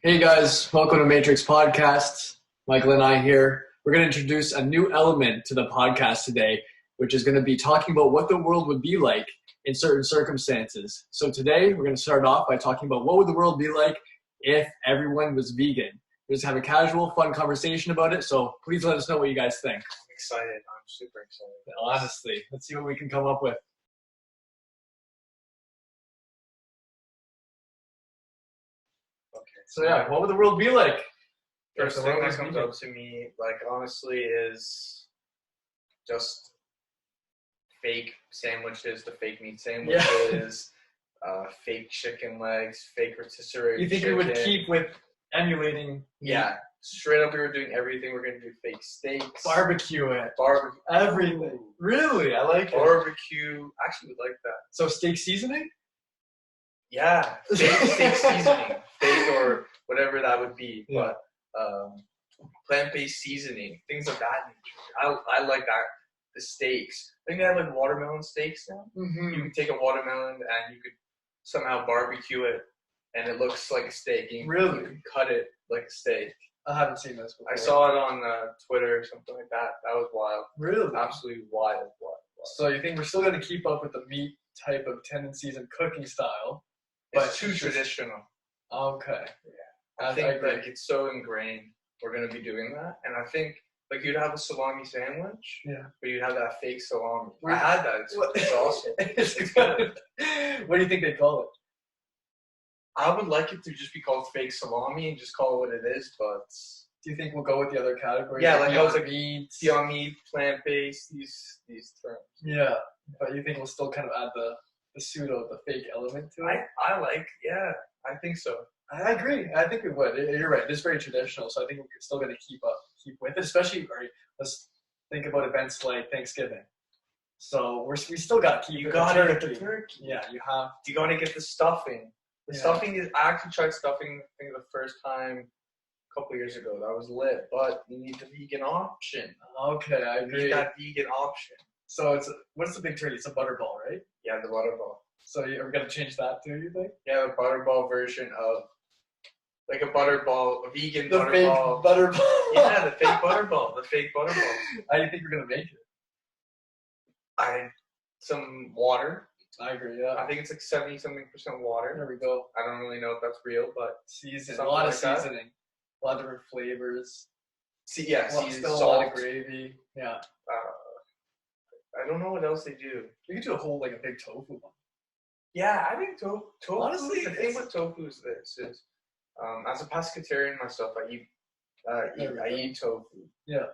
Hey guys, welcome to Matrix Podcast. Michael and I here. We're going to introduce a new element to the podcast today, which is going to be talking about what the world would be like in certain circumstances. So today we're going to start off by talking about what would the world be like if everyone was vegan. We're just have a casual, fun conversation about it. So please let us know what you guys think. I'm excited. I'm super excited. Honestly, let's see what we can come up with. Okay. So yeah, what would the world be like? First if the thing world that was comes vegan? up to me, honestly, is just fake sandwiches, the fake meat sandwiches, fake chicken legs, fake rotisserie You think chicken. we would keep with emulating Yeah, straight up, we were doing everything. We're gonna do fake steaks, barbecue it, barbecue, everything. Really, I like it. barbecue. Actually, would like that. So steak seasoning? Yeah, steak seasoning, fake or whatever that would be, Yeah. but plant-based seasoning, things of that nature. I like that. The steaks. I think they have like watermelon steaks now. Mm-hmm. You can take a watermelon and you could somehow barbecue it, and it looks like a steak. You Really? can cut it like a steak. I haven't seen this before. I saw it on Twitter or something like that. That was wild. Really? Absolutely wild. So you think we're still going to keep up with the meat type of tendencies and cooking style? But It's too traditional. Okay. I think agree. it's so ingrained. We're gonna be doing that, and I think you'd have a salami sandwich, Yeah. but you'd have that fake salami. Where- I had that. It's awesome. It's good. What do you think they call it? I would like it to just be called fake salami and just call it what it is, but Do you think we'll go with the other categories? Yeah, like I was like, meat. beyond meat, plant based, these terms. Yeah, but you think we'll still kind of add the pseudo, the fake element to it? I think so. I agree. I think we would. You're right. It's very traditional, so I think we're still going to keep with it. Especially, let's think about events like Thanksgiving. So we still got to keep. You it gotta the get the turkey. Yeah, you have. You gotta get the stuffing. The Yeah. stuffing is. I actually tried stuffing. I think the first time a couple years ago. That was lit, but you need the vegan option. Okay, I You agree. need that vegan option. So what's the big turkey? It's a butterball, right? Yeah, the butterball. So are we going to change that too? You think? Yeah, the butterball version of like a butterball, a vegan The fake butterball. butterball. Yeah, the fake butterball. The fake butterball. How do you think we're going to make it? Some water. I agree. Yeah. I think it's like 70-something% water. There we go. I don't really know if that's real, but Season. A Something lot of like that. seasoning. A lot of different flavors. seasoned Still a salt. lot of gravy. Yeah. I don't know what else they do. We could do a whole a big tofu one. Yeah, I think tofu. Honestly, the thing with tofu is this: as a pescatarian myself, I eat tofu. Yeah.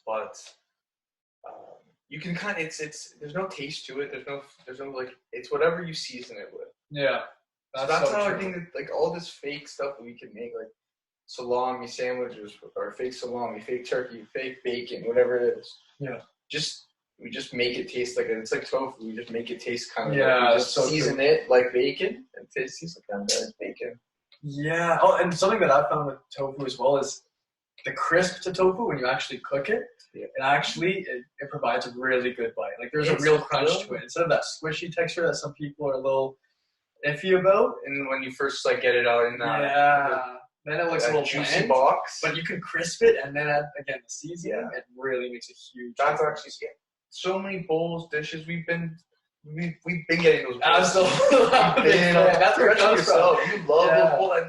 But you can kind of there's no taste to it. There's no it's whatever you season it with. Yeah. So that's so how true. I think that all this fake stuff that we can make, like salami sandwiches or fake salami, fake turkey, fake bacon, whatever it is. Yeah. We just make it taste like it. It's like tofu. We just make it taste kind of Yeah, we that's just so season true. it like bacon, and it tastes like it's bacon. Yeah. Oh, and something that I found with tofu as well is the crisp to tofu when you actually cook it. Yeah. It provides a really good bite. Like there's It's a real crunch good. to it instead of that squishy texture that some people are a little iffy about. And when you first get it out in that Then it looks a that little juicy bland, box, but you can crisp it and then add again the seasoning. It really makes a huge. that's difference. actually so many bowls, dishes. We've been getting those. Absolutely. That's where it comes from. You love Yeah. those bowls.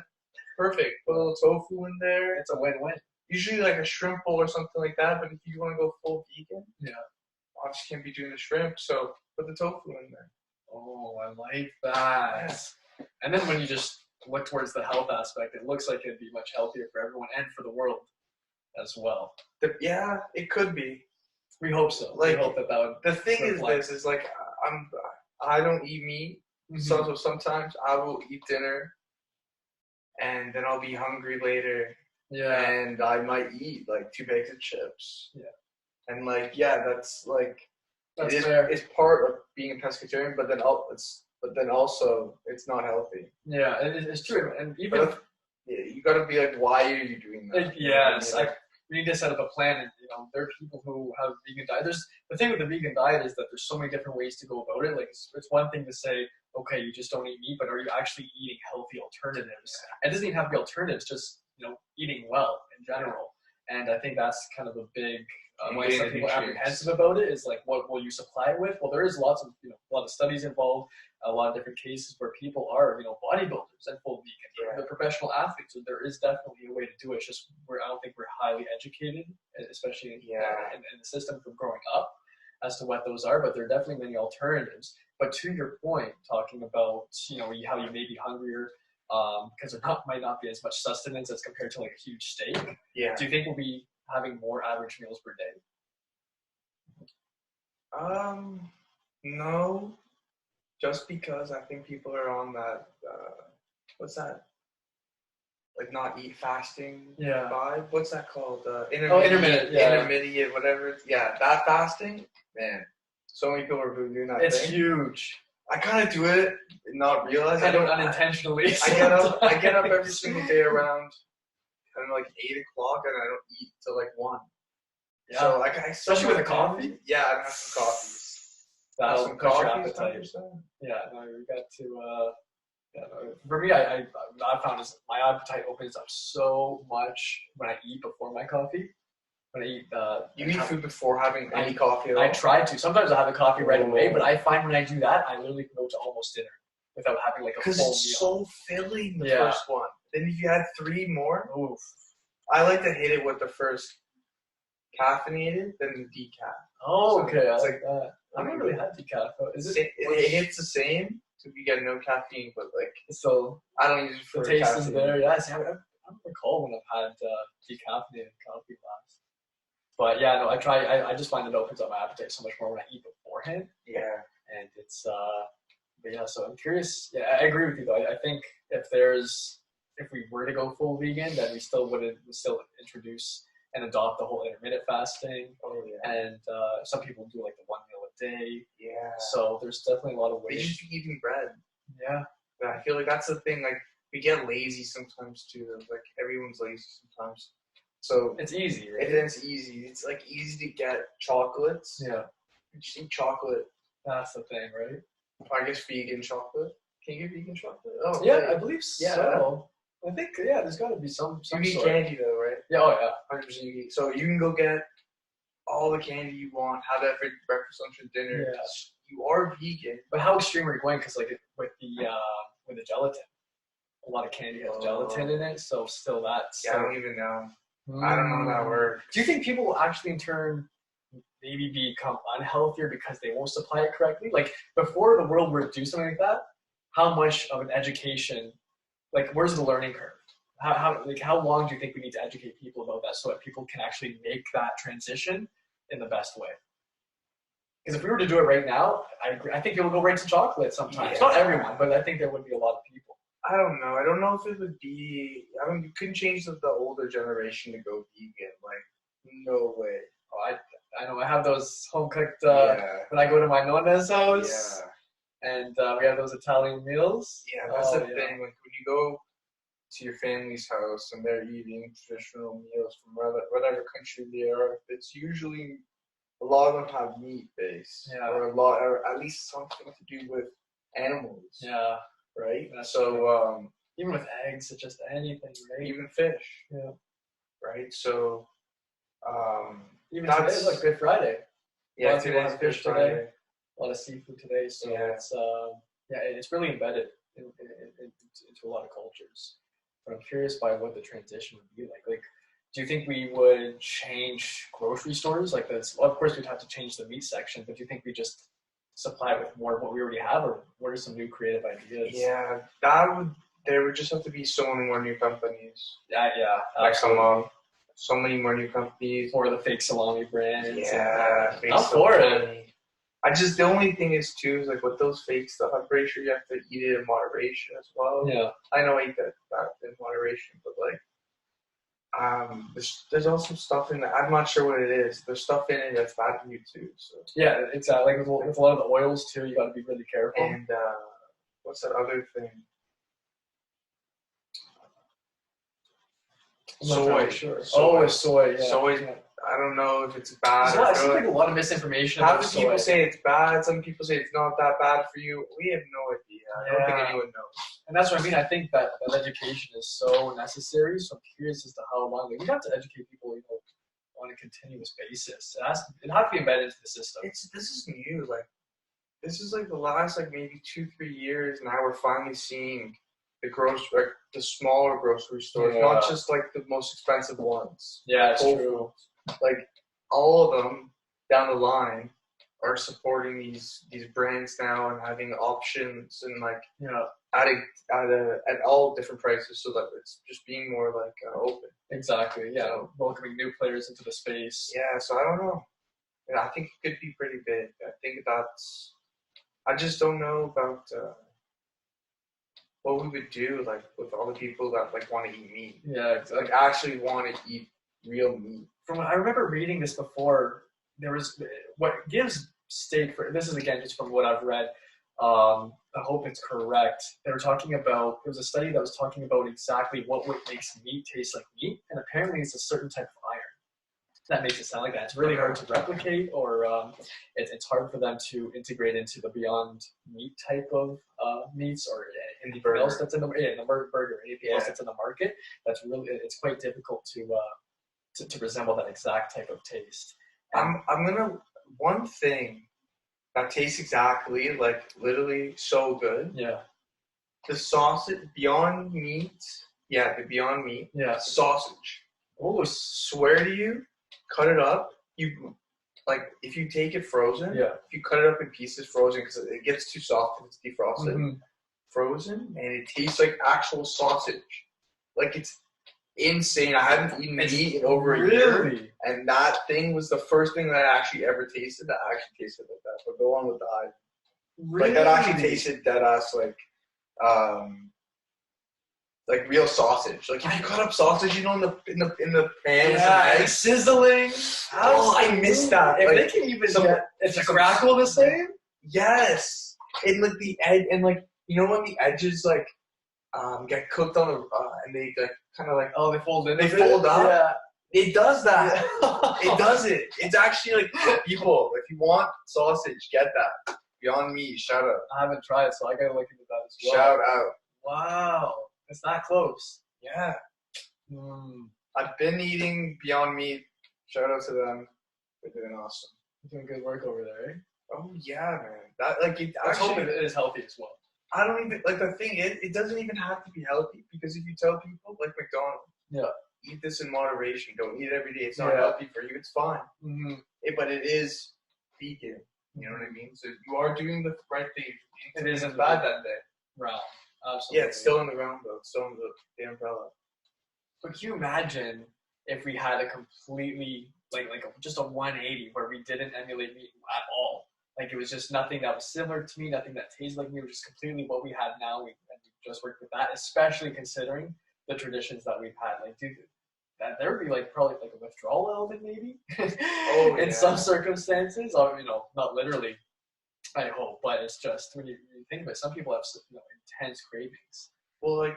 Perfect. Put a little tofu in there. It's a win-win. Usually like a shrimp bowl or something like that. But if you want to go full vegan, Yeah. obviously can't be doing the shrimp. So put the tofu in there. Oh, I like that. And then when you just look towards the health aspect, it looks like it'd be much healthier for everyone and for the world as well. Yeah, it could be. We hope so. Like, we hope that would. The thing is, reflect. this is I don't eat meat. So sometimes I will eat dinner, and then I'll be hungry later, Yeah. and I might eat 2 bags of chips. Yeah. And that's That's fair. It's part of being a pescatarian, but then also it's not healthy. Yeah, it's true. And even But you got to be why are you doing that? yes, we need to set up a plan. And there are people who have vegan diet. The thing with the vegan diet is that there's so many different ways to go about it. Like it's one thing to say, okay, you just don't eat meat, but are you actually eating healthy alternatives? It doesn't even have to be alternatives, just eating well in general. And I think that's kind of a big why some people are apprehensive about it is like, what will you supply it with? Well, there is lots of a lot of studies involved, a lot of different cases where people are bodybuilders and full vegan, they're professional athletes. So there is definitely a way to do it. It's just I don't think we're highly educated, especially in the system from growing up, as to what those are. But there are definitely many alternatives. But to your point, talking about how you may be hungrier because there might not be as much sustenance as compared to like a huge steak. Yeah. Do you think we'll be having more average meals per day? No. Just because I think people are on that, what's that? Like not eat fasting vibe? What's that called? Intermittent. Intermediate, whatever. Yeah, that fasting, man. So many people are doing that. It's huge. I kind of do it, not realize. I don't unintentionally. I get up every single day around, like 8 o'clock, and I don't eat till like 1. Yeah. So especially with a coffee. Yeah, I have some coffees. That'll push your appetite. Yeah, no, you got to. For me, I found is my appetite opens up so much when I eat before my coffee. When I eat, you eat food before having any coffee at all? I try to. Sometimes I have a coffee right away, but I find when I do that, I literally can go to almost dinner without having like a full meal. Because it's so filling, the first one. Then if you add 3 more, oof. I like to hit it with the first caffeinated, then the decaf. Oh, so okay. It's like that. I haven't really had decaf. It hits the same, so you get no caffeine, but like so I don't use it for the taste is there. Yeah, see, I don't recall when I've had decaffeinated coffee last. But yeah, no, I try. I just find it opens up my appetite so much more when I eat beforehand. Yeah, and it's but yeah. So I'm curious. Yeah, I agree with you though. I think if we were to go full vegan, then we still introduce and adopt the whole intermittent fasting. Oh yeah. And some people do like the 1 meal a day. Yeah. So there's definitely a lot of ways. They should be eating bread. Yeah. I feel like that's the thing. Like we get lazy sometimes too. Like everyone's lazy sometimes. So it's easy, right? It's easy. It's like easy to get chocolates. Yeah. You just eat chocolate. That's the thing, right? I guess vegan chocolate. Can you get vegan chocolate? Oh yeah, right. I believe so. I think there's got to be some. You eat candy though, right? Yeah. Oh yeah. 100% you eat. So you can go get all the candy you want. Have that for breakfast, lunch, and dinner. Yeah. You are vegan. But how extreme are you going? Because like with the gelatin, a lot of candy has gelatin in it. So still that's. Yeah, I don't even know. I don't know how that works. Do you think people will actually in turn maybe become unhealthier because they won't supply it correctly? Like before the world were to do something like that, how much of an education, like where's the learning curve? How long do you think we need to educate people about that so that people can actually make that transition in the best way? Because if we were to do it right now, I think it would go right to chocolate sometimes. Yeah. Not everyone, but I think there would be a lot of people. I don't know. I don't know if it would be. I mean, you couldn't change the older generation to go vegan. Like, no way. Oh, I know. I have those home cooked when I go to my nonna's house. Yeah. And we have those Italian meals. Yeah, that's the thing. Like when you go to your family's house and they're eating traditional meals from whatever country they are, it's usually a lot of them have meat base. Yeah. Or at least something to do with animals. Yeah. Right? That's so even with eggs, it's just anything, right? Even fish. Yeah. Right? So even today's like Good Friday. Yeah, today's fish today. A lot of seafood today. So it's really embedded into a lot of cultures. But I'm curious by what the transition would be like. Like, do you think we would change grocery stores like this? Well, of course, we'd have to change the meat section, but do you think we just supply it with more of what we already have, or what are some new creative ideas? Yeah, there would just have to be so many more new companies. Yeah, like so many more new companies. Or the fake salami brands. Yeah, I'm for it. The only thing is too, is like with those fake stuff, I'm pretty sure you have to eat it in moderation as well. Yeah. I know I eat that in moderation, but like, there's also stuff in there. I'm not sure what it is. There's stuff in it that's bad for you too. So. Yeah, exactly. Like with a lot of the oils too, you got to be really careful. And what's that other thing? Soy. Sure. Soy. Yeah. Soy. I don't know if it's bad It seems or like a good. lot of misinformation Half about the soy. people say it's bad. Some people say it's not that bad for you. We have no idea. I don't think anyone knows. And that's what I mean. I think that education is so necessary. So I'm curious as to how long. Like, we have to educate people, on a continuous basis. It has to be embedded into the system. This is new. Like, this is like the last maybe 2-3 years. Now we're finally seeing the smaller grocery stores, not just like the most expensive ones. Yeah, it's true. Like all of them down the line are supporting these brands now and having options and at all different prices, so that it's just being more like open. Exactly. Yeah, so, welcoming new players into the space. Yeah. So I don't know. I think it could be pretty big. I just don't know about what we would do with all the people that want to eat meat. Yeah, exactly. Actually want to eat real meat. I remember reading this before. There was what gives steak for. This is again just from what I've read. I hope it's correct. They were talking about. There was a study that was talking about exactly what makes meat taste like meat, and apparently it's a certain type of iron that makes it sound like that. It's really hard to replicate, or it's hard for them to integrate into the Beyond Meat type of meats, or anything else that's in the burger, anything else that's in the market. It's quite difficult to resemble that exact type of taste. One thing that tastes exactly literally so good. Yeah. The sausage, Beyond Meat. Yeah, the Beyond Meat. Yeah. Sausage. Oh, swear to you, cut it up. If you take it frozen. Yeah. If you cut it up in pieces frozen, because it gets too soft if it's defrosted. Mm-hmm. Frozen, and it tastes like actual sausage. It's insane. I haven't eaten meat in over a year, and that thing was the first thing that I actually ever tasted that actually tasted like that. But go on with the eye. Really? That actually tasted dead ass like real sausage. If you cut up sausage, in the pan, yeah, sizzling. I missed that. If they can even it's a crackle the same. Yes, and the edge, and when the edges get cooked on and they kind of they fold in. They fold up. Yeah. It does that. It does it. It's actually people. If you want sausage, get that. Beyond Meat, shout out. I haven't tried, so I gotta look into that as well. Shout out. Wow, it's that close. Yeah. I've been eating Beyond Meat. Shout out to them. They're doing awesome. You're doing good work over there, eh? Oh yeah, man. That I hope it is healthy as well. I don't even the thing is, it doesn't even have to be healthy, because if you tell people McDonald's, eat this in moderation. Don't eat it every day. It's not healthy for you. It's fine. Mm-hmm. But it is vegan. You know what I mean? So you are doing the right thing. It isn't bad that day. Right. Absolutely. Yeah, it's still in the ground though. It's still in the umbrella. But can you imagine if we had a completely just a 180 where we didn't emulate meat at all? It was just nothing that was similar to me, nothing that tasted like me. It was just completely what we had now. And we just worked with that, especially considering the traditions that we've had. There would be probably a withdrawal element maybe in some circumstances. Not literally, I hope, but it's just when you think about it, some people have intense cravings. Well,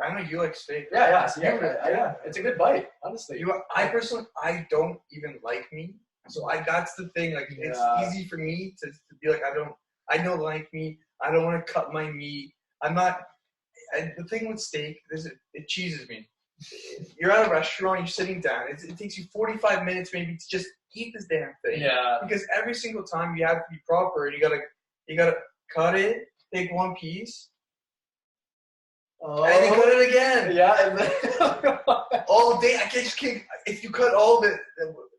I know you like steak. Yeah. So yeah, it's a good bite, honestly. I personally, I don't even like meat. So that's the thing. It's easy for me to be I don't like meat. I don't want to cut my meat. I'm not. And the thing with steak is it cheeses me. You're at a restaurant, you're sitting down. It takes you 45 minutes maybe to just eat this damn thing. Yeah. Because every single time you have to be proper, and you gotta cut it, take one piece, and then cut it again. Yeah. And then all day. If you cut all of it.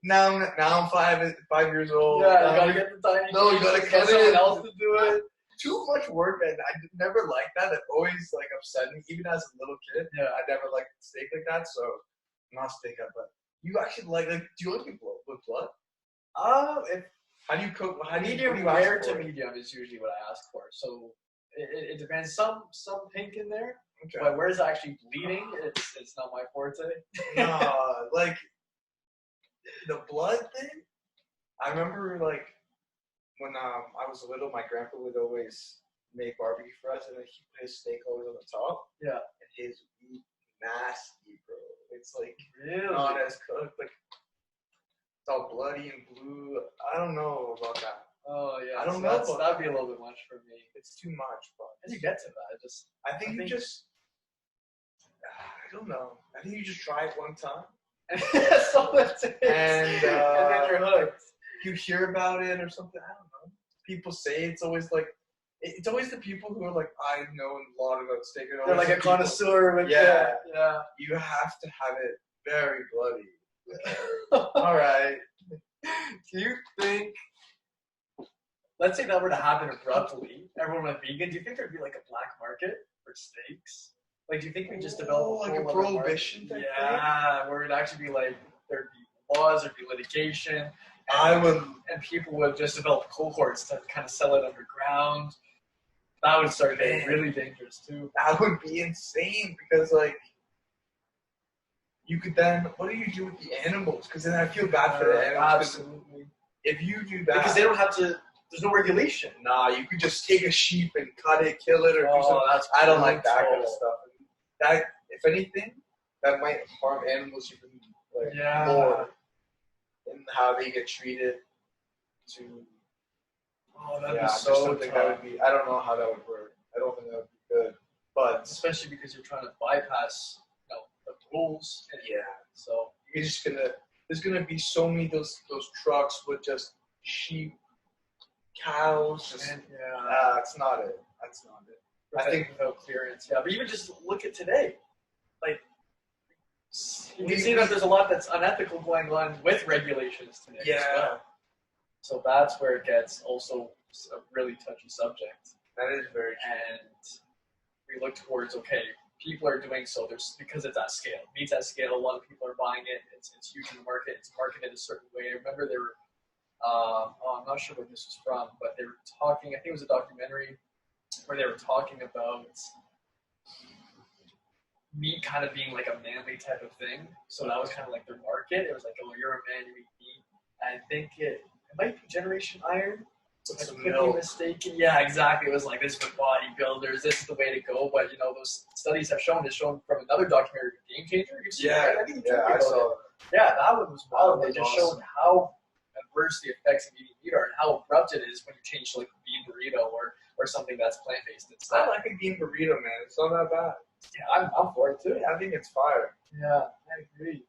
Now I'm 5 years old. Yeah, you gotta get the tiny. No, you gotta get someone else to do it. Too much work, and I never liked that. It always upset me, even as a little kid. Yeah, I never liked steak like that. So not steak up, but you actually do you like it with blood? How do you cook? Medium rare to medium is usually what I ask for. So it depends. Some pink in there, but where's actually bleeding? It's not my forte. No, the blood thing. I remember when I was little, my grandpa would always make barbecue for us, and then he put his steak always on the top. Yeah. And his meat nasty, bro. It's really not as cooked. all bloody and blue. I don't know about that. Oh yeah, I don't so know. That'd be a little bit much for me. It's too much, but How do you get to that? I think you just. I don't know. I think you just try it one time. So that's it. And then you're hooked. You hear about it or something. I don't know. People say it's always like. It's always the people who are like, I know a lot about steak. They're like a connoisseur with yeah. Yeah. You have to have it very bloody. All right. Do you think, let's say that were to happen abruptly, everyone went vegan, do you think there'd be like a black market for steaks? Like, do you think we just develop like a prohibition type thing? Where it'd actually be like, there'd be laws, there'd be litigation. And people would just develop cohorts to kind of sell it underground. That would start getting really dangerous too. That would be insane because, like, you could then, what do you do with the animals? Because then I feel bad for the animals. Absolutely. If you do that. Because they don't have to, there's no regulation. Nah, you could just take a sheep and cut it, kill it, or do something. I don't like that kind of stuff. That, if anything, that might harm animals even more in how they get treated. That'd be so tough. That would be. I don't know how that would work. I don't think that would be good. But especially because you're trying to bypass, the rules. So you're just gonna. There's gonna be so many those trucks with just sheep, cows. That's not it. That's not it. I think without clearance. Yeah, but even just look at today. Like, you can see that there's a lot that's unethical going on with regulations today. Yeah. As well. So that's where it gets also a really touchy subject. That is very true. And we look towards, okay, people are doing so because it's at scale. Meat's at scale. A lot of people are buying it. It's huge in the market. It's marketed a certain way. I remember they were, I'm not sure what this was from, but they were talking, I think it was a documentary where they were talking about meat kind of being like a manly type of thing. So that was kind of like their market. It was like, oh, you're a man, you eat meat. And I think it might be Generation Iron. I could be mistaken. Yeah, exactly. It was like, this is for bodybuilders. This is the way to go. But, those studies have shown, it's shown from another documentary, Game Changer. You've seen I saw it. Yeah, that one was wild. They just showed how adverse the effects of eating meat are and how abrupt it is when you change to like a bean burrito or something that's plant-based instead. I like a bean burrito, man. It's not that bad. Yeah, I'm for it too. I think it's fire. Yeah, I agree.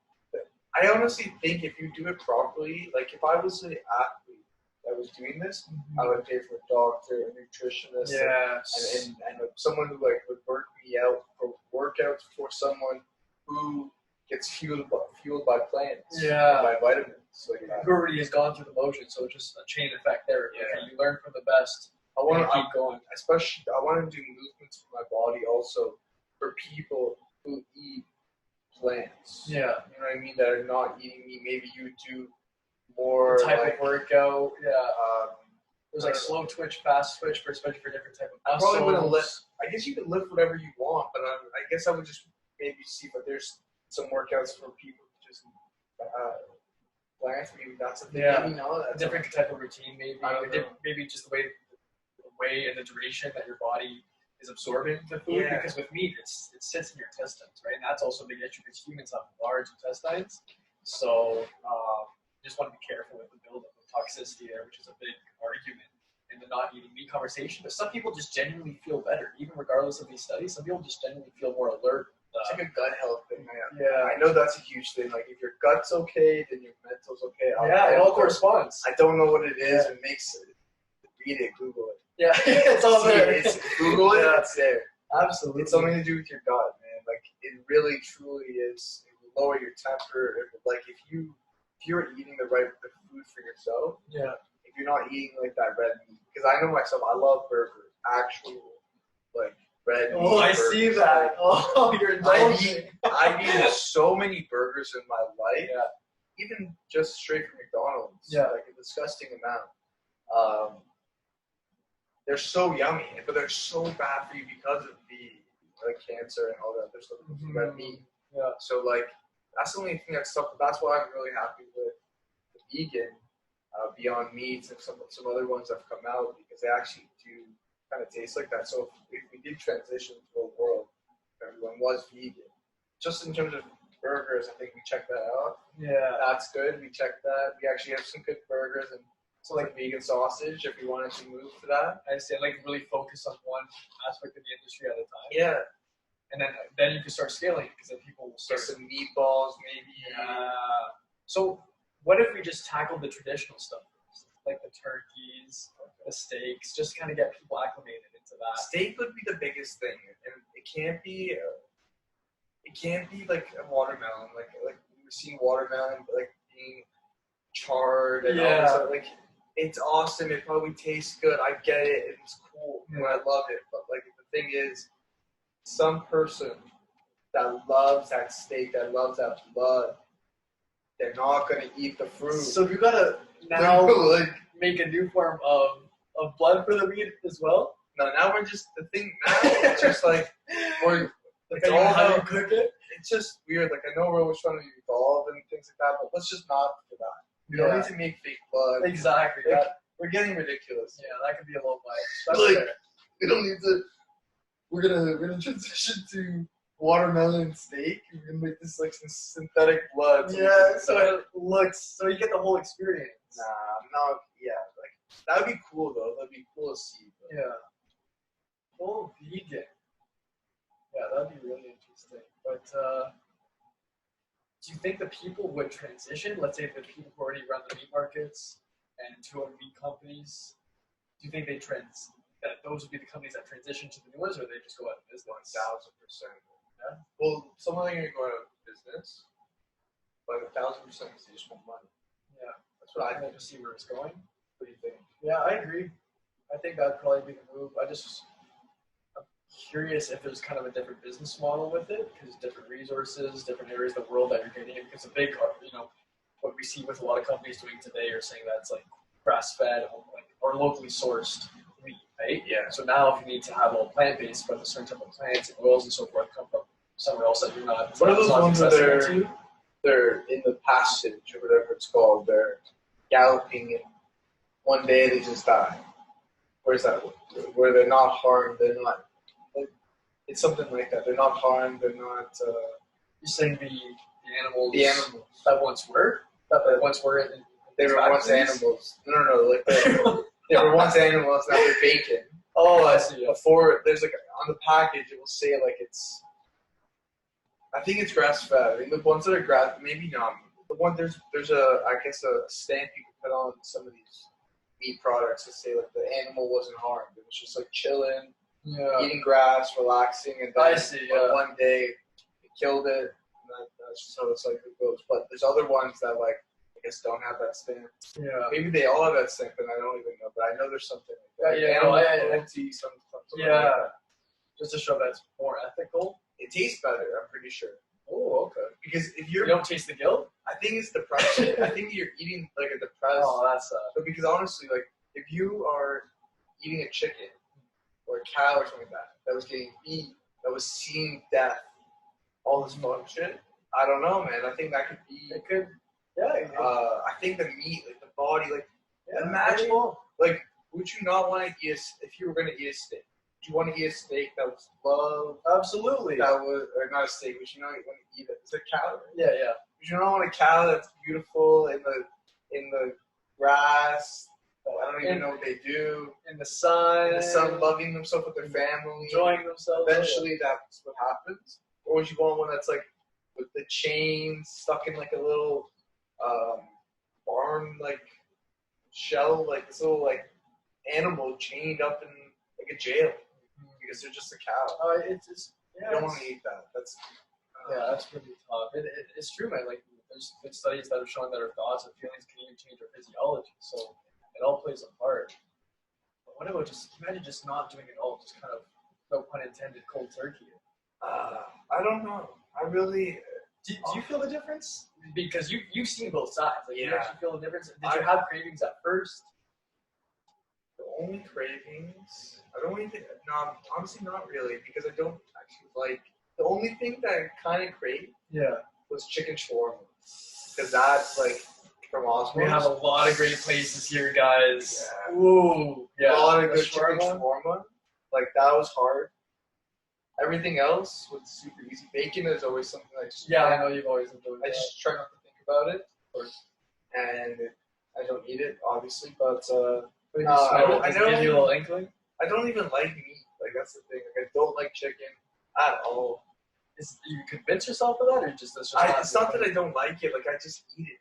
I honestly think if you do it properly, like if I was an athlete that was doing this, I would pay for a doctor, a nutritionist, and someone who like would work me out for workouts for someone who gets fueled by plants, by vitamins. Like who already has gone through the motion, so it's just a chain effect there. Yeah. Okay, you learn from the best. I want to keep going. Especially, I want to do movements for my body also for people who eat plants. Yeah. You know what I mean? That are not eating meat. Maybe you do more type of workout. Yeah. There's like slow twitch, fast twitch, especially for different type of muscles. I probably wouldn't lift. I guess you can lift whatever you want, but I guess I would just maybe see. But there's some workouts for people who just plants. Maybe that's a thing. Yeah. Maybe not. A different type of routine. Maybe just the way and the duration that your body is absorbing the food. Yeah. Because with meat, it sits in your intestines, right? And that's also a big issue because humans have large intestines. So you just want to be careful with the buildup of toxicity there, which is a big argument in the not eating meat conversation. But some people just genuinely feel better, even regardless of these studies. Some people just genuinely feel more alert. It's like a gut health thing, man. Yeah. I know that's a huge thing. Like, if your gut's okay, then your mental's okay. It all corresponds. I don't know what it is. It makes it. Read it. Google it. Yeah, it's all there. Google it. It's there. Absolutely. It's something to do with your gut, man. Like, it really, truly is. It will lower your temper. Like, if you're eating the food for yourself. Yeah. If you're not eating like that red meat, because I know myself, I love burgers. Actual, like, red meat. Oh, I see that. Oh, you're indulging. I've eaten so many burgers in my life. Yeah. Even just straight from McDonald's. Yeah. Like a disgusting amount. They're so yummy, but they're so bad for you because of the cancer and all that other stuff with red meat. Yeah. So like, that's the only thing that's tough. That's why I'm really happy with the vegan Beyond Meats and some other ones that have come out, because they actually do kind of taste like that. So if we did transition to a world where everyone was vegan, just in terms of burgers. I think we checked that out. Yeah. That's good. We checked that. We actually have some good burgers and so like vegan sausage if we wanted to move to that. I say like really focus on one aspect of the industry at a time. Yeah. And then you can start scaling because then people will Get start. some meatballs maybe. So what if we just tackled the traditional stuff first? Like the turkeys, the steaks, just kind of get people acclimated into that. Steak would be the biggest thing, and it can't be like a watermelon. Like we've seen watermelon like being charred and all this stuff. Like it's awesome. It probably tastes good. I get it. It's cool. And I love it. But like the thing is, some person that loves that steak, that loves that blood, they're not gonna eat the fruit. So you gotta now make a new form of blood for the meat as well. No, now we're just the thing. Now it's just like it's all how how you cook it. It's just weird. Like I know we're always trying to evolve and things like that, but let's just not do that. We don't need to make fake blood. Exactly. Like, we're getting ridiculous. Yeah, that could be a little biased. Like, fair. we don't need to. We're gonna transition to watermelon steak. We're gonna make this like some synthetic blood. So it looks. So you get the whole experience. Nah, no. Yeah, like that'd be cool though. That'd be cool to see. But. Yeah. Full vegan. Yeah, that'd be really interesting. But do you think the people would transition? Let's say the people who already run the meat markets and who own meat companies. Do you think that those would be the companies that transition to the new ones, or they just go out of business? 1,000%. Yeah. Well, some of them are going to go out of business, but 1,000% is they just want money. Yeah. That's what I I'd think. like to see where it's going. What do you think? Yeah, I agree. I think that'd probably be the move. I'm curious if there's kind of a different business model with it, because different resources, different areas of the world that you're getting in. Because a big, what we see with a lot of companies doing today are saying that it's like grass-fed, or locally sourced meat, right? Yeah. So now if you need to have all plant-based, but a certain type of plants and oils and so forth come from somewhere else that you're not. What are those not ones that accessible to? they're in the passage or whatever it's called? They're galloping and one day they just die. Where's that? Where they're not harmed, they're not. It's something like that. They're not harmed. They're not. You're saying the animals. The animals that once were. They were once animals. No. Like they were once animals. Now they're bacon. Oh, I see. Yeah. Before there's like on the package, it will say like it's. I think it's grass fed. I think the ones that are grass, maybe not. The one there's I guess a stamp you can put on some of these meat products to say like the animal wasn't harmed. It was just like chilling. Yeah. Eating grass, relaxing, and then one day it killed it. And that's just how the cycle goes. But there's other ones that like I guess don't have that stamp. Yeah. Maybe they all have that stamp, and I don't even know. But I know there's something like that. Yeah. Cruelty, something like that. Just to show that it's more ethical. It tastes better. I'm pretty sure. Oh, okay. Because if you don't taste the guilt, I think it's depression. I think you're eating like a depressed. Oh, that's But because honestly, like if you are eating a chicken. Or a cow or something like that was getting beat, that was seeing death, all this fun shit. I don't know, man. I think that could be. It could. Yeah. I think the meat, like the body, like imagine, like would you not want to eat if you were going to eat a steak? Would you want to eat a steak that was love? Absolutely. That was, or not a steak. Would you not want to eat it? It's a cow. Right? Yeah. Would you not want a cow that's beautiful in the grass? I don't even know what they do. In the sun, loving themselves with their family, enjoying themselves. Eventually, that's what happens. Or would you want one that's like with the chains stuck in like a little barn, like shell, like this little like animal chained up in like a jail because they're just a cow. It's just you don't want to eat that. That's pretty tough. It's true, man. Like there's been studies that have shown that our thoughts and feelings can even change our physiology. So. It all plays a part. But what about imagine just not doing it all, just kind of, no pun intended, cold turkey? I don't know. I really. Do you feel the difference? Because you've seen both sides. Like, yeah. You actually feel the difference? Did you have cravings at first? The only cravings, I don't even. No, honestly, not really, because I don't actually like. The only thing that I kind of craved. Was chicken shawarma, because that's like. From Osmos. We have a lot of great places here, guys. Yeah. Ooh, yeah. A lot of good chicken shawarma. Like that was hard. everything else was super easy. Bacon is always something I just Yeah, I know you've always enjoyed I that. just try not to think about it, and I don't eat it obviously, but I Does it give you a little inkling? I don't even like meat. Like that's the thing. Like I don't like chicken at all. You convince yourself of that, or just that's just It's not that I don't like it. Like I just eat it.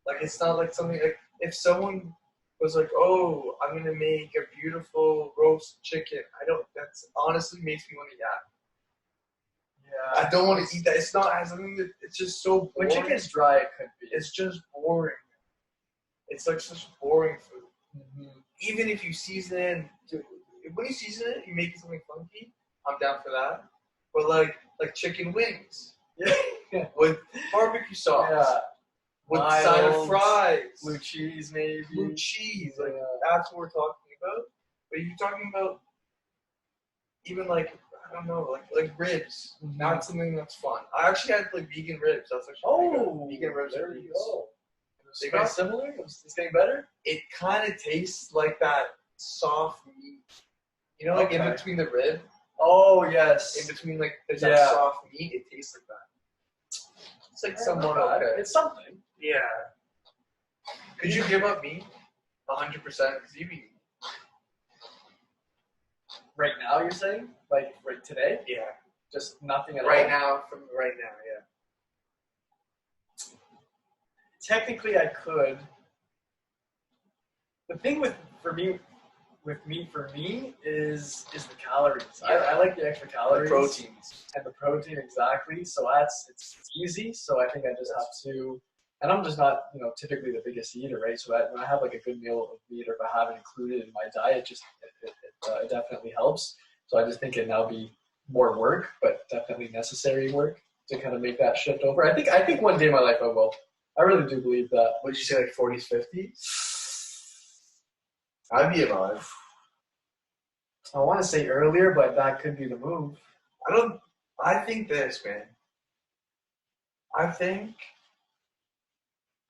Like it's not like something like if someone was like, "Oh, I'm gonna make a beautiful roast chicken," That's honestly makes me want to eat. Yeah, I don't want to eat that. It's not as something that it's just so boring. When chicken's dry, it could be. It's just boring. It's like such boring food. Mm-hmm. Even if you season it, when you season it, you make it something funky. I'm down for that. But like chicken wings, with barbecue sauce, with Mild, side of fries, blue cheese maybe. blue cheese. Like that's what we're talking about. But you're talking about even like I don't know, like ribs. Mm-hmm. Not something that's fun. I actually had like vegan ribs. That's actually pretty good. Vegan ribs. There you go. They kind got of similar. It's getting better. It kind of tastes like that soft meat. You know, like in between the rib. Oh yes. In between, like there's that soft meat. It tastes like that. It's like somewhat okay. It's something. Yeah. Could you give up meat 100%? Because you eat. Right now, you're saying? Like right today? Yeah. Just nothing at all. Right now, yeah. Technically, I could. The thing with meat for me is the calories. Yeah. I like the extra calories. The proteins. And the protein, exactly. So it's easy. So I think I just have to, and I'm just not, typically the biggest eater, right? So when I have like a good meal of meat, or if I have it included in my diet, it definitely helps. So I just think it'd now be more work, but definitely necessary work to kind of make that shift over. I think one day in my life I will. I really do believe that. What did you say, like 40s, 50s? I'd be alive. I want to say earlier, but that could be the move. I think this, man. I think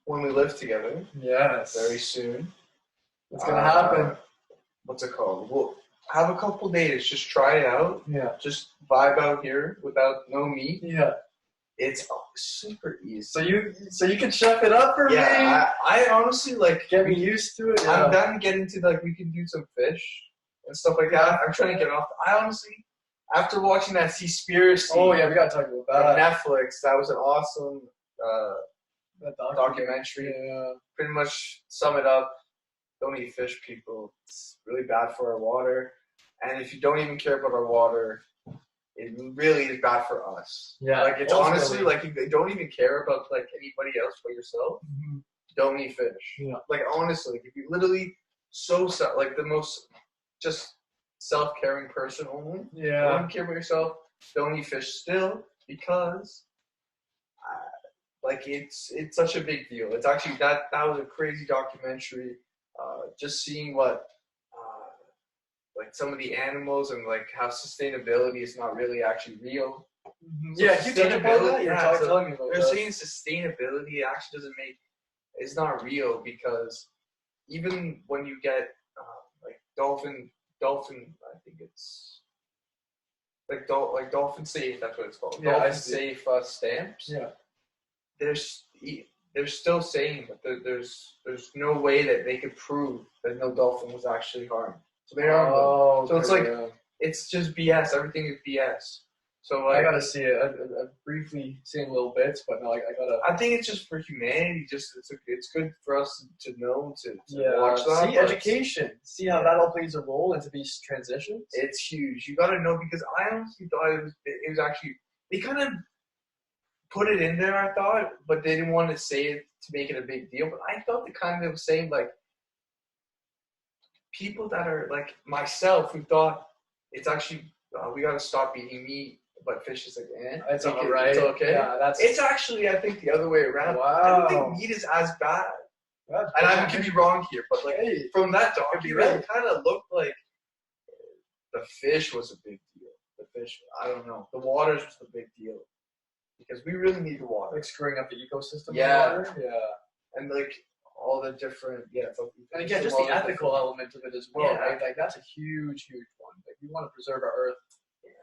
when we live together, yes, very soon, it's gonna happen. What's it called? We'll have a couple days, just try it out. Yeah. Just vibe out here without no meat. Yeah. It's super easy. So you can chef it up for me. Yeah, I honestly get me used to it. I'm down to get into we can do some fish and stuff like that. I'm trying to get off. I honestly, after watching that Seaspiracy. Oh yeah, we gotta talk about that. On Netflix, that was an awesome documentary. Yeah. Pretty much sum it up. Don't eat fish, people. It's really bad for our water. And if you don't even care about our water, it really is bad for us. Yeah. Like it's honestly like if you don't even care about like anybody else but yourself, don't eat fish. Yeah. Like honestly, if you literally like the most just self-caring person only. Yeah. Don't care about yourself. Don't eat fish still because it's such a big deal. It's actually that was a crazy documentary. Just seeing what like some of the animals and like how sustainability is not really actually real. Mm-hmm. So yeah, you talk about that. You're telling me about they're that. saying sustainability actually it's not real because even when you get like dolphin, I think it's like dolphin safe. That's what it's called. Yeah, dolphin safe stamps. Yeah. They're still saying that there's no way that they could prove that no dolphin was actually harmed. So they are. So it's like it's just BS. Everything is BS. So I gotta see it. I've briefly seen little bits, but no, I gotta. I think it's just for humanity. It's good for us to know to watch that. See education. See how that all plays a role into these transitions. It's huge. You gotta know because I honestly thought it was actually they kind of put it in there. I thought, but they didn't want to say it to make it a big deal. But I thought they kind of was saying like people that are like myself who thought it's actually we gotta stop eating meat. But fish is like, it's all right. It's okay. Yeah, it's actually, I think, the other way around. Wow. I don't think meat is as bad. And I could be wrong here, but like from that documentary, it kind of looked like the fish was a big deal. The fish, I don't know. The waters was the big deal because we really need the water. Like screwing up the ecosystem. Yeah. Of water. Yeah. And like all the different, and again, just the ethical element of it as well, yeah. right? Like that's a huge one. Like we want to preserve our earth.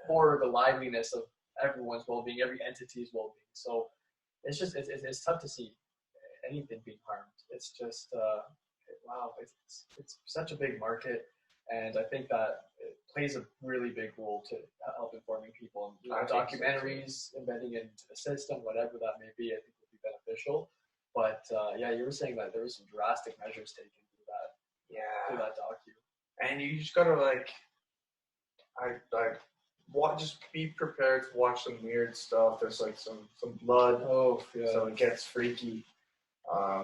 for the liveliness of everyone's well-being, every entity's well-being. So it's just it's tough to see anything being harmed. It's just wow, it's such a big market, and I think that it plays a really big role to help informing people. And documentaries, embedding it into the system, whatever that may be, I think would be beneficial. But yeah, you were saying that there were some drastic measures taken through that docu. And you just gotta like, just be prepared to watch some weird stuff. There's like some blood. Oh yeah. So it gets freaky.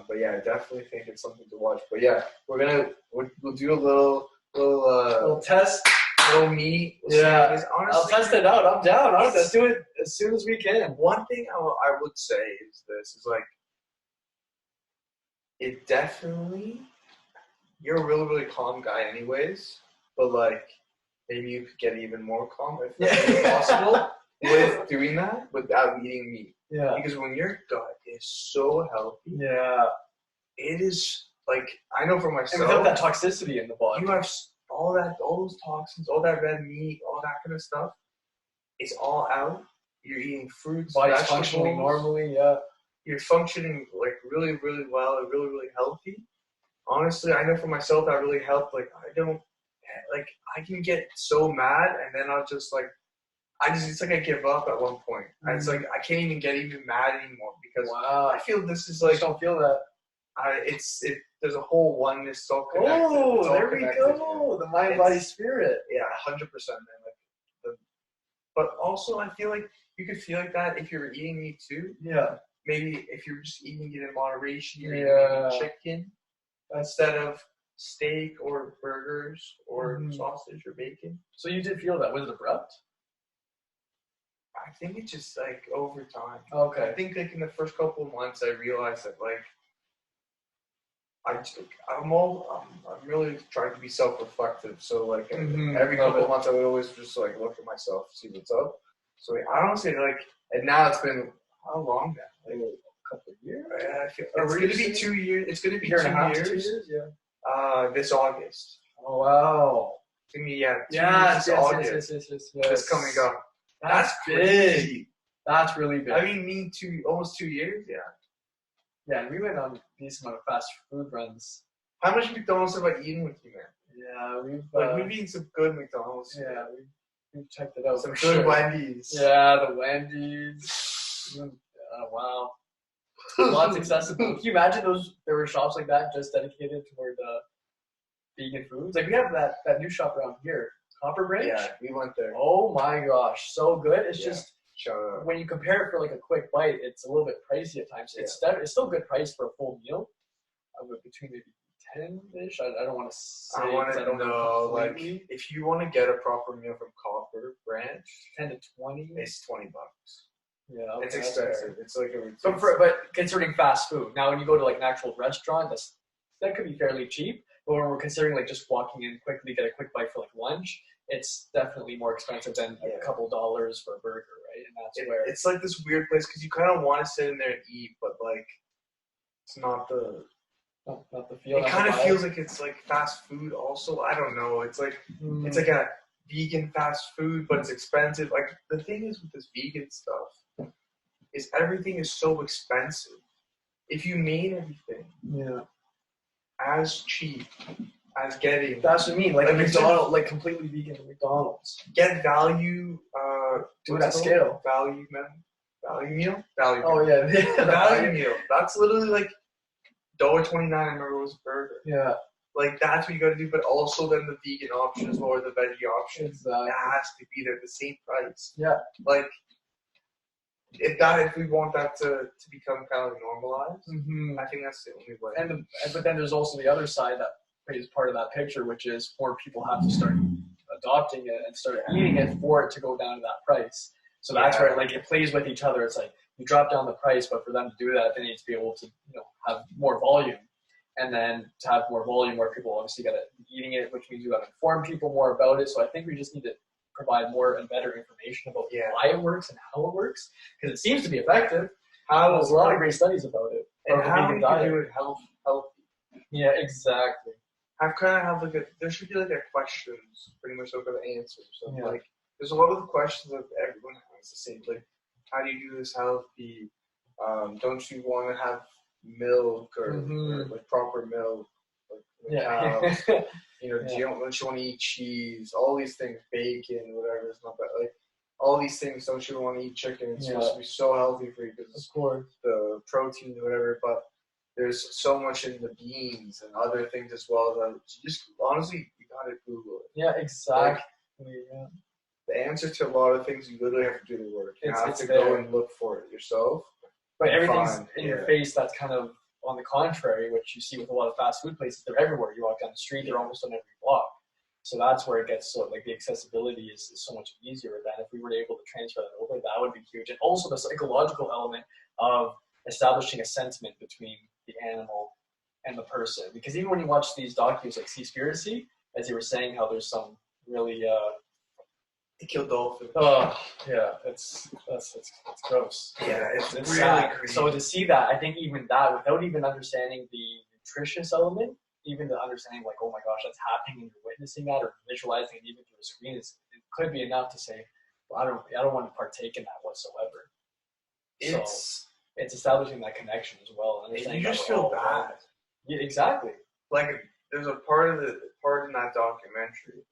But yeah, I definitely think it's something to watch. But yeah, we'll do a little test, little meet. Honestly, I'll test it out. I'm down. Let's do it as soon as we can. One thing I would say is like, it definitely, you're a really, really calm guy anyways, but like, maybe you could get even more calm if that's possible with doing that without eating meat. Yeah. Because when your gut is so healthy, it is like, I know for myself. And without that toxicity in the body. You have all those toxins, all that red meat, all that kind of stuff. It's all out. You're eating fruits, body's functioning normally, You're functioning like really, really well, really, really healthy. Honestly, I know for myself that really helped. Like, I can get so mad, and then I'll just like, it's like I give up at one point. And it's like I can't even get mad anymore because I feel this is like, I don't feel that. There's a whole oneness, so connected. Oh, there we go. The mind, body, spirit. Yeah, 100%, man. But also, I feel like you could feel like that if you're eating meat too. Yeah. Maybe if you're just eating it in moderation, you're eating chicken instead of steak or burgers or sausage or bacon. So you did feel that. Was it abrupt? I think it's just like over time. Okay. I think like in the first couple of months, I realized that like I'm really trying to be self-reflective. So like every couple of months, I would always just like look at myself, see what's up. So I don't say like, and now it's been how long now? Like a couple of years. Yeah, I feel it's going to be 2 years. It's going to be 2 years. 2 years. Yeah. This August. Oh wow. It's going to be yes. This coming up. That's big. Crazy. That's really big. I mean, almost 2 years. Yeah. Yeah, and we went on a decent amount of fast food runs. How much McDonald's have I eaten with you, man? Yeah, we've eaten some good McDonald's. Yeah, we've checked it out. Some good Wendy's. Yeah, the Wendy's. Wow. Lots accessible. Can you imagine there were shops like that just dedicated toward vegan foods? Like we have that new shop around here, Copper Branch. Yeah, we went there. Oh my gosh, so good. It's just when you compare it for like a quick bite, it's a little bit pricey at times. It's still a good price for a full meal, between maybe 10-ish. I don't want to say. I don't know. Like if you want to get a proper meal from Copper Branch, 10 to 20. It's $20. Yeah, okay, it's expensive. It's like but considering fast food, now when you go to like an actual restaurant, that could be fairly cheap. But when we're considering like just walking in quickly, get a quick bite for like lunch, it's definitely more expensive than a couple dollars for a burger, right? And that's where it's like this weird place because you kind of want to sit in there and eat, but like it's not the feel. It kind of feels like it's like fast food. Also, I don't know. It's like it's like a vegan fast food, but it's expensive. Like the thing is with this vegan stuff is everything is so expensive. If you made everything as cheap as getting, that's what I mean. Like a McDonald's, like completely vegan at McDonald's. Get value. Do it at scale. Value meal. Oh yeah, value meal. That's literally like $1.29. I remember it was a burger. Yeah. Like that's what you got to do, but also then the vegan options or the veggie options. It has to be there at the same price. Yeah. Like if we want that to become kind of normalized, I think that's the only way. But then there's also the other side that is part of that picture, which is more people have to start adopting it and start eating it for it to go down to that price. So that's where like it plays with each other. It's like you drop down the price, but for them to do that, they need to be able to have more volume. And then to have more volume, more people obviously got to be eating it, which means you got to inform people more about it. So I think we just need to provide more and better information about why it works and how it works, because it seems to be effective. There's a lot of great studies about it. And how we can do it healthy. Yeah, exactly. I've kind of have there should be like a questions, pretty much look at the answers. So like there's a lot of questions that everyone has the same, like, how do you do this healthy? Don't you want to have milk or like proper milk? Like cows? You know, don't you want to eat cheese? All these things, bacon, whatever. It's not that like all these things. Don't you want to eat chicken? It's supposed to be so healthy for you because of course the protein or whatever. But there's so much in the beans and other things as well that you just honestly you gotta Google it. Yeah, exactly. Like, the answer to a lot of things, you literally have to do the work. You have to go and look for it yourself. But everything's in your face that's kind of on the contrary, which you see with a lot of fast food places. They're everywhere. You walk down the street, they're almost on every block. So that's where it gets so, like, the accessibility is so much easier than if we were able to transfer that over. That would be huge. And also the psychological element of establishing a sentiment between the animal and the person. Because even when you watch these documentaries like Seaspiracy, as you were saying, how there's some really they kill dolphins. Oh, yeah, that's gross. Yeah, it's really sad. crazy. So to see that, I think even that, without even understanding the nutritious element, even the understanding like, oh my gosh, that's happening and you're witnessing that or visualizing it even through a screen, it could be enough to say, well, I don't want to partake in that whatsoever. It's establishing that connection as well. And you just feel bad. Yeah, exactly. Like there's a part in that documentary.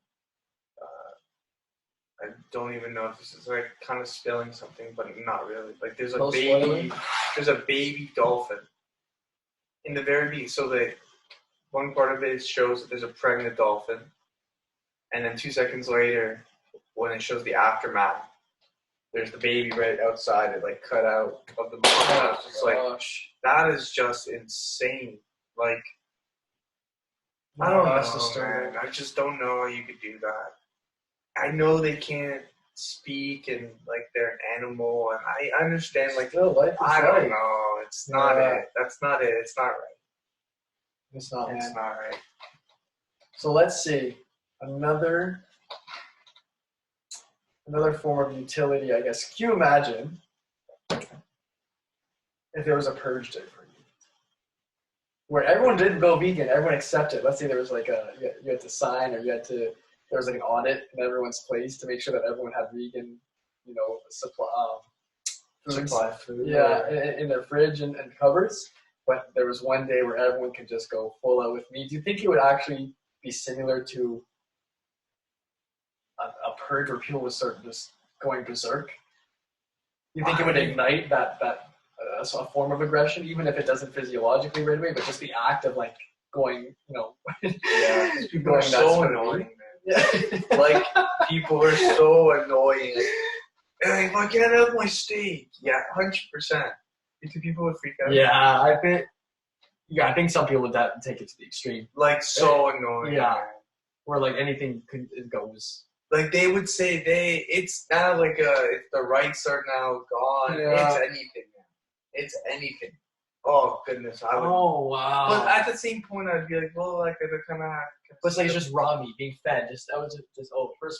I don't even know if this is like kind of spilling something, but not really. Like there's a baby dolphin in the very beginning. So one part of it shows that there's a pregnant dolphin, and then 2 seconds later, when it shows the aftermath, there's the baby right outside it, like cut out of the mom. It's just like that is just insane. Like I don't know, man. I just don't know how you could do that. I know they can't speak and like they're an animal, and I understand. Like I don't know. It's not it. That's not it. It's not right. It's not. It's not right. So let's see another form of utility, I guess. Can you imagine if there was a purge day for you, where everyone didn't go vegan, everyone accepted? Let's say there was like you had to sign, or there was like an audit in everyone's place to make sure that everyone had vegan, supply food. Yeah, in their fridge and cupboards. But there was one day where everyone could just go full out with meat. Do you think it would actually be similar to a purge where people would start just going berserk? You think it would ignite that a form of aggression, even if it doesn't physiologically right away, but just the act of like going, yeah, people are so annoying, man. Yeah. Like people are so annoying. Hey, if I can't have my steak, 100%. You think people would freak out? Yeah, I think some people would take it to the extreme. Like so annoying. Yeah, where like anything goes. Like they would say it's now like if the rights are now gone. Yeah. It's anything now. It's anything. Oh goodness, I would. Oh wow. But at the same point, I'd be like, well, like they're kind of. But it's like it's just raw meat being fed. First of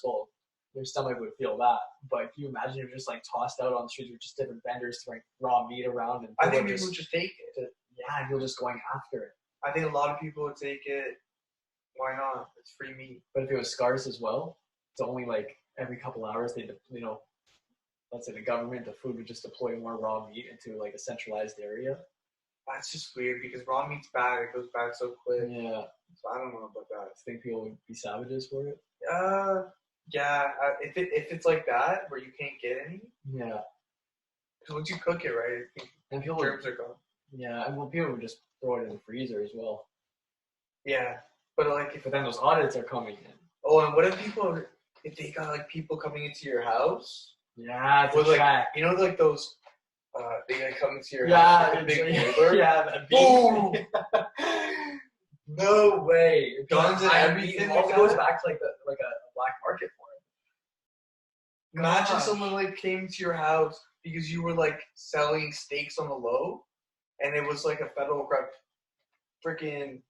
all, your stomach would feel that. But can you imagine if you're just like tossed out on the streets with just different vendors throwing raw meat around? And I think people would just take it. Yeah, people just going after it. I think a lot of people would take it. Why not? It's free meat. But if it was scarce as well, it's only like every couple hours let's say the government, the food would just deploy more raw meat into like a centralized area. That's just weird because raw meat's bad. It goes bad so quick. Yeah. So I don't know about that. I think people would be savages for it. Yeah. If it's like that where you can't get any. Yeah. Because once you cook it, right, and germs are gone. Yeah, and people would just throw it in the freezer as well. Yeah, but then those audits are coming in. Oh, and what if they got like people coming into your house? Yeah, it's with like those. They like come into your house with a big boulder. Yeah, boom. No way. Guns and everything. It goes back to like a black market for it. Imagine someone like came to your house because you were like selling steaks on the low, and it was like a federal freaking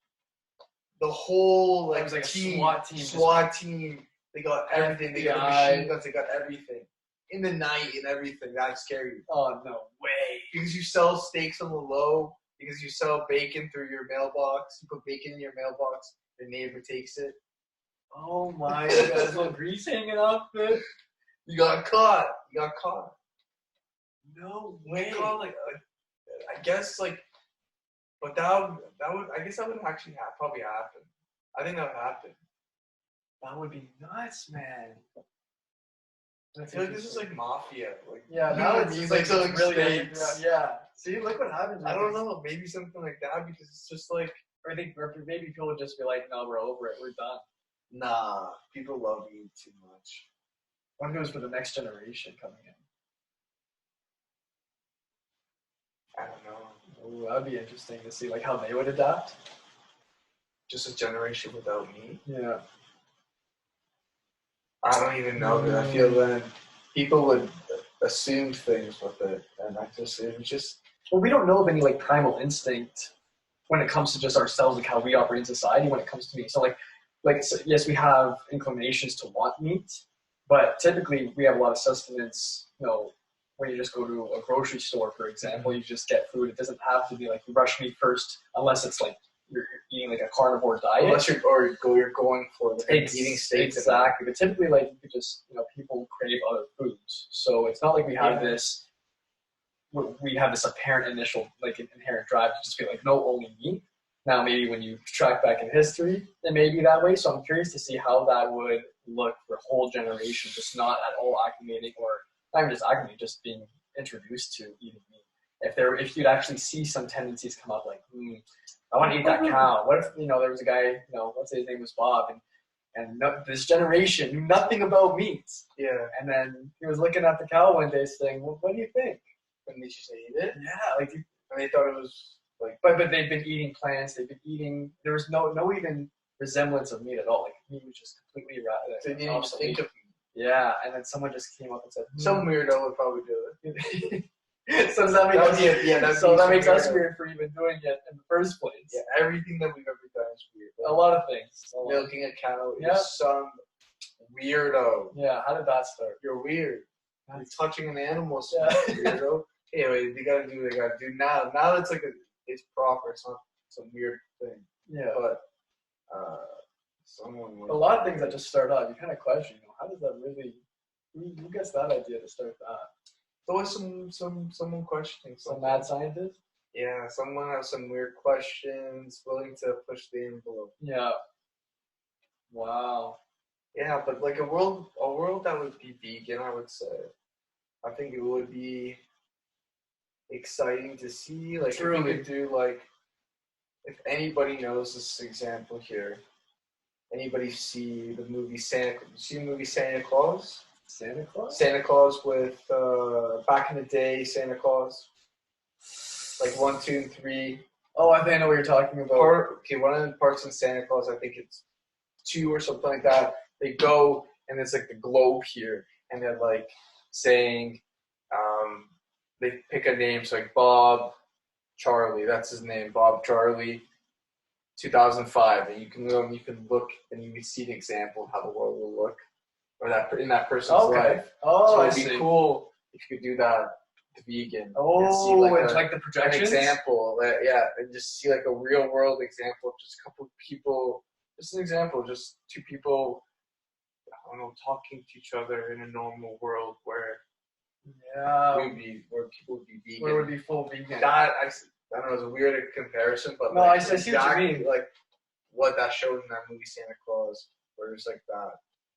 the whole like, it was like team, a SWAT team. They got everything. They got machine guns. They got everything. In the night and everything. That's scary. Oh, no way. Because you sell steaks on the low, because you sell bacon through your mailbox. You put bacon in your mailbox, your neighbor takes it. Oh my god, there's little grease hanging off it. You got caught. No When way. you caught, I guess, but that would, I guess that would actually probably happen. I think that would happen. That would be nuts, man. I feel like this is like mafia. Yeah, now now it's it's like really really yeah. See, look what happens. I don't know, maybe something like that because it's just like, I think maybe people would just be like, no, we're over it. We're done. nah, people love meat too much. What goes for the next generation coming in? I don't know. Ooh, that'd be interesting to see like how they would adapt. Just a generation without meat. Yeah. I don't even know, but I feel that people would assume things with it, and it was just. Well, we don't know of any like primal instinct when it comes to just ourselves, like how we operate in society when it comes to meat. So so, yes, we have inclinations to want meat, but typically we have a lot of sustenance. When you just go to a grocery store, for example, you just get food. It doesn't have to be like you brush meat first, unless it's like you're eating like a carnivore diet. Unless you're going for eating steaks. Exactly, but typically like you could just people crave other foods, so it's not like we have this. We have this apparent initial inherent drive to just be like no, only meat. Now maybe when you track back in history, it may be that way. So I'm curious to see how that would look for a whole generation, just not at all acclimating, or not even just acclimating, just being introduced to eating meat. If you'd actually see some tendencies come up like, I want to eat that cow. What if there was a guy, let's say his name was Bob, and this generation knew nothing about meat. Yeah. And then he was looking at the cow one day saying, well, what do you think? And they just ate it? Yeah, and they thought it was like. But they've been eating plants. They've been eating. There was no even resemblance of meat at all. Like meat was just completely They didn't even think of meat. Yeah, and then someone just came up and said, some weirdo would probably do it. So does that make us? That makes us weird for even doing it in the first place. Yeah, everything that we've ever done is weird. A lot of things. Milking a cow is some weirdo. Yeah, how did that start? You're weird. You're touching an animal, weirdo. Anyway, they gotta do what they gotta do now. Now it's it's proper. It's not some weird thing. Yeah. But a lot of things that just start out, you kind of question, how does that really? Who gets that idea to start that? Always someone questioning. Some mad scientist. Yeah, someone has some weird questions, willing to push the envelope. Yeah. Wow. Yeah, but like a world that would be vegan, I would say. I think it would be exciting to see. Like if we could do if anybody knows this example here, anybody see the movie Santa Claus? Santa Claus? Santa Claus with back in the day Santa Claus. Like 1, 2, and 3. Oh, I think I know what you're talking about. One of the parts in Santa Claus, I think it's 2 or something like that. They go and it's like the globe here, and they're like saying, they pick a name, so like Bob Charlie, that's his name, Bob Charlie, 2005, and you can look and you can see an example of how the world will look, or that in that person's life. Oh, so it'd be cool if you could do that to vegan. Oh, and see like the projections? An example, and just see like a real world example of just a couple of people, just an example, just 2 people, I don't know, talking to each other in a normal world where where people would be vegan. Where it would be full vegan. That, I don't know, it's a weird comparison, but no, I see what you mean. Like what that showed in that movie Santa Claus, where it's like that.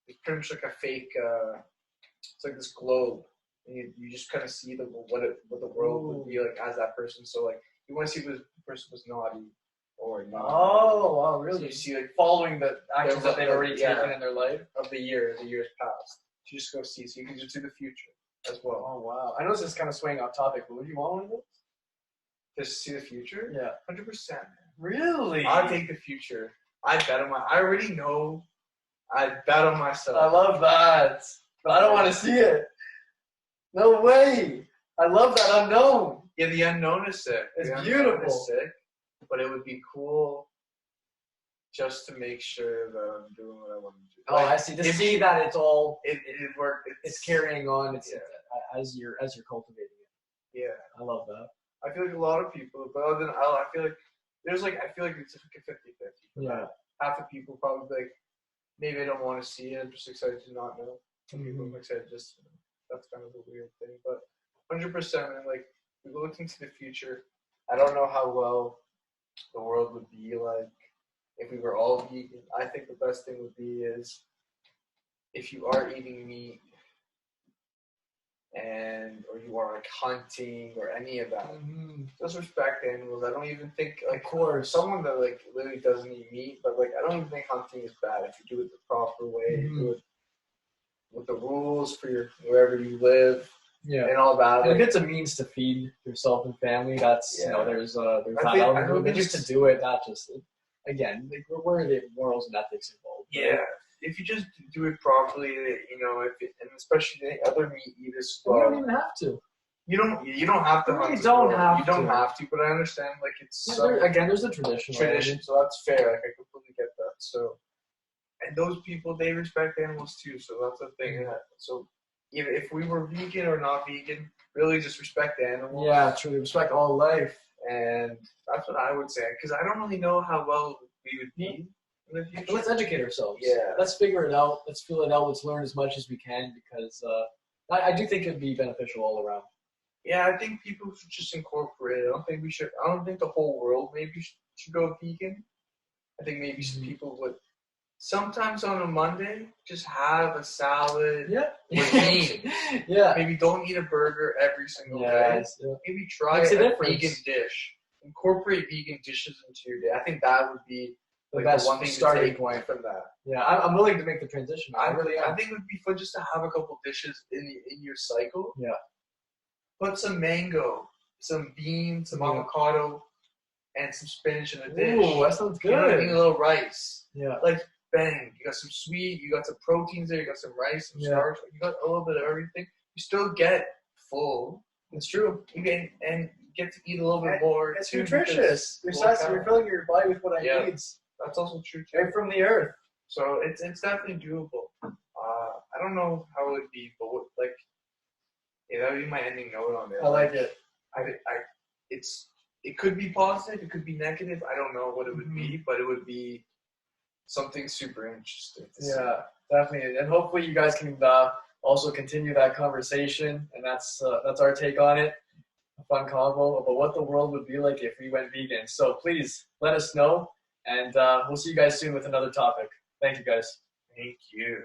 It's pretty much like a fake, it's like this globe. And you just kind of see what the world would be like as that person. So like you want to see if the person was naughty or not. Oh, wow, really? So you see like following the actions that they've already taken in their life of the years past. You just go see, so you can just do the future as well. Oh wow! I know this is kind of swaying off topic, but would you want one of those? Just see the future? Yeah, 100%. Really? I'll take the future. I already know. I bet on myself. I love that, but I don't want to see it. No way! I love that unknown. Yeah, the unknown is sick. It's beautiful. Is sick, but it would be cool just to make sure that I'm doing what I want to do. Oh, I see. To see that it's all it worked. It's carrying on. It's as you're cultivating it. Yeah, I love that. I feel like a lot of people, but other than I feel like there's I feel like it's like a 50-50. Yeah. Half the people probably maybe I don't want to see it. I'm just excited to not know. People, like I said, just that's kind of the weird thing. But 100%, and like we look into the future. I don't know how well the world would be like if we were all vegan. I think the best thing would be is if you are eating meat or you are like hunting or any of that, just respect animals. I don't even think like someone that like literally doesn't eat meat, but like I don't even think hunting is bad if you do it the proper way, do it with the rules for your wherever you live. Yeah, and all that. And if it's a means to feed yourself and family, that's there's that element. But just to do it, not just again, like, where are the morals and ethics involved? Yeah, right? If you just do it properly, and especially the other meat eaters, you don't even have to. You don't have to. You don't have to. But I understand, like it's there's a tradition, so that's fair. Like I completely get that. So, and those people, they respect animals too. So that's the thing. So. If we were vegan or not vegan, really just respect the animals. Yeah, truly respect all life. And that's what I would say. Because I don't really know how well we would be in the future. But let's educate ourselves. Yeah. Let's figure it out. Let's feel it out. Let's learn as much as we can because I do think it'd be beneficial all around. Yeah, I think people should just incorporate it. I don't think the whole world maybe should go vegan. I think maybe some people would. Sometimes on a Monday, just have a salad with beans. Maybe don't eat a burger every single day. Yeah. Maybe try a vegan dish. Incorporate vegan dishes into your day. I think that would be the one thing to take away from that. Yeah, I'm willing to make the transition. I really am. I think it would be fun just to have a couple dishes in your cycle. Yeah. Put some mango, some beans, some avocado, and some spinach in a dish. Ooh, that sounds good. A little rice. Yeah. Like, bang, you got some sweet, you got some proteins there, you got some rice, some starch, you got a little bit of everything. You still get full. It's true. You get to eat a little bit more. It's nutritious. You're filling your body with what it needs. That's also true too. Right from the earth. So it's definitely doable. I don't know how it would be, but that would be my ending note on this. I like it. It could be positive, it could be negative. I don't know what it would be, but it would be something super interesting to see. Definitely. And hopefully you guys can also continue that conversation. And that's our take on it. A fun convo about what the world would be like if we went vegan. So please let us know. And we'll see you guys soon with another topic. Thank you, guys. Thank you.